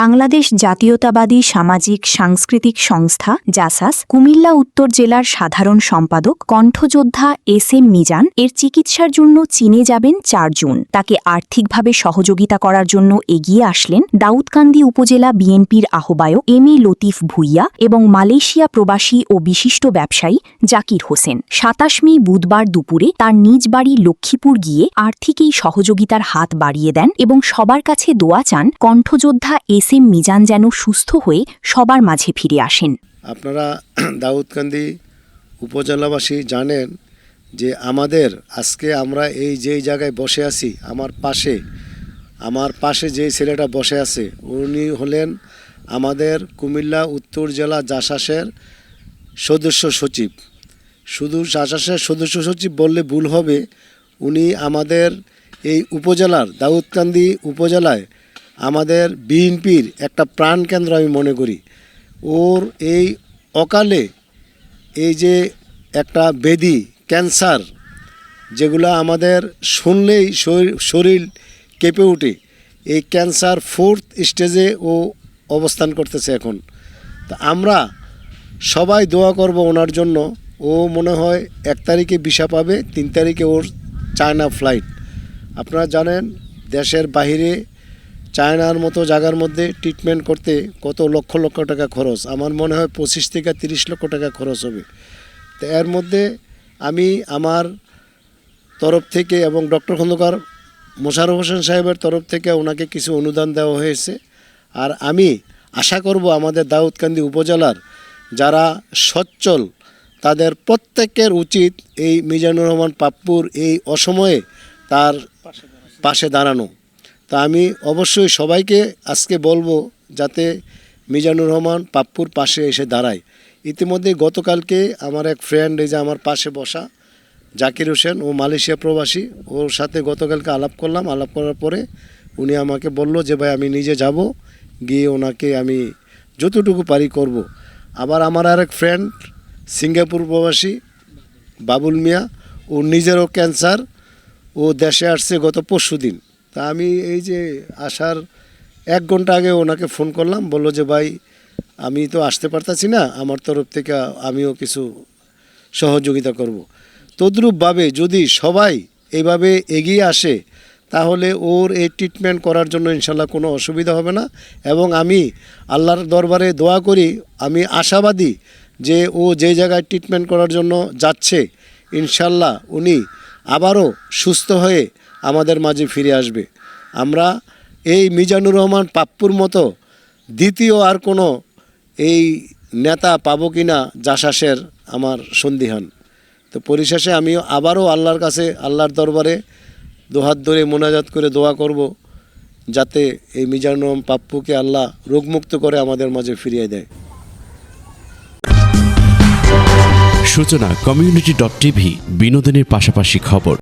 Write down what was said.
বাংলাদেশ জাতীয়তাবাদী সামাজিক সাংস্কৃতিক সংস্থা জাসাস কুমিল্লা উত্তর জেলার সাধারণ সম্পাদক কণ্ঠযোদ্ধা এস.এম. মিজান এর চিকিৎসার জন্য চীনে যাবেন ৪ জুন। তাকে আর্থিকভাবে সহযোগিতা করার জন্য এগিয়ে আসলেন দাউদকান্দি উপজেলা বিএনপির আহ্বায়ক এম.এ. লতিফ ভূঁইয়া এবং মালয়েশিয়া প্রবাসী ও বিশিষ্ট ব্যবসায়ী জাকির হোসেন। ২৭ মে বুধবার দুপুরে তার নিজ বাড়ি লক্ষ্মীপুর গিয়ে আর্থিক এই সহযোগিতার হাত বাড়িয়ে দেন এবং সবার কাছে দোয়া চান কণ্ঠযোদ্ধা এস.এম. মিজান যেন সুস্থ হয়ে সবার মাঝে ফিরে আসেন। আপনারা দাউদকান্দি উপজেলাবাসী জানেন যে আমাদের আজকে আমরা যেই জায়গায় বসে আছি, আমার পাশে যেই ছেলেটা বসে আছে উনি হলেন আমাদের কুমিল্লা উত্তর জেলা জাসাসের সদস্য সচিব। শুধু জাসাসের সদস্য সচিব বললে ভুল হবে, উনি আমাদের এই উপজেলার দাউদকান্দি উপজেলায় আমাদের বিএনপির একটা প্রাণকেন্দ্র আমি মনে করি। ওর এই অকালে এই যে একটা ব্যাধি ক্যান্সার, যেগুলো আমাদের শুনলেই শরীর কেঁপে ওঠে, এই ক্যান্সার 4th স্টেজে ও অবস্থান করতেছে এখন। তা আমরা সবাই দোয়া করব ওনার জন্য। ও মনে হয় 1 তারিখে ভিসা পাবে, 3 তারিখে ওর চায়না ফ্লাইট। আপনারা জানেন দেশের বাহিরে চায়নার মতো জায়গার মধ্যে ট্রিটমেন্ট করতে কত লক্ষ লক্ষ টাকা খরচ। আমার মনে হয় 25 থেকে 30 লক্ষ টাকা খরচ হবে। তো এর মধ্যে আমি আমার তরফ থেকে এবং ডক্টর খন্দকার মোশাররফ হোসেন সাহেবের তরফ থেকে ওনাকে কিছু অনুদান দেওয়া হয়েছে। আর আমি আশা করব আমাদের দাউদকান্দি উপজেলার যারা সচ্ছল তাদের প্রত্যেকের উচিত এই মিজানুর রহমান পাপ্পুর এই অসময়ে তার পাশে দাঁড়ানো। তা আমি অবশ্যই সবাইকে আজকে বলবো যাতে মিজানুর রহমান পাপ্পুর পাশে এসে দাঁড়ায়। ইতিমধ্যে গতকালকে আমার এক ফ্রেন্ড, এই যে আমার পাশে বসা জাকির হোসেন, ও মালয়েশিয়া প্রবাসী, ওর সাথে গতকালকে আলাপ করলাম। আলাপ করার পরে উনি আমাকে বলল যে ভাই আমি নিজে যাব, গিয়ে ওনাকে আমি যতটুকু পারি করব। আবার আমার আরেক ফ্রেন্ড সিঙ্গাপুর প্রবাসী বাবুল মিয়া, ও নিজেরও ক্যান্সার, ও দেশে আসছে গত পরশুদিন। তা আমি এই যে আসার 1 ঘন্টা আগে ওনাকে ফোন করলাম, বললো যে ভাই আমি তো আসতে পারতাছি না, আমার তরফ থেকে আমিও কিছু সহযোগিতা করব। তদ্রূপভাবে যদি সবাই এইভাবে এগিয়ে আসে তাহলে ওর এই ট্রিটমেন্ট করার জন্য ইনশাল্লাহ কোনো অসুবিধা হবে না। এবং আমি আল্লাহর দরবারে দোয়া করি, আমি আশাবাদী যে ও যে জায়গায় ট্রিটমেন্ট করার জন্য যাচ্ছে ইনশাল্লাহ উনি আবারও সুস্থ হয়ে আমাদের মাঝে ফিরে আসবে। আমরা এই মিজানুর রহমান পাপ্পুর মতো দ্বিতীয় আর কোনো এই নেতা পাবো কি না জাসাসের আমার সন্দিহান। তো পরিশেষে আমি আবারও আল্লাহর কাছে, আল্লাহর দরবারে দুহাত ধরে মোনাজাত করে দোয়া করব যাতে এই মিজানুর রহমান পাপ্পুকে আল্লাহ রোগমুক্ত করে আমাদের মাঝে ফিরিয়ে দেয়। সূচনা community.tv, বিনোদনের পাশাপাশি খবর।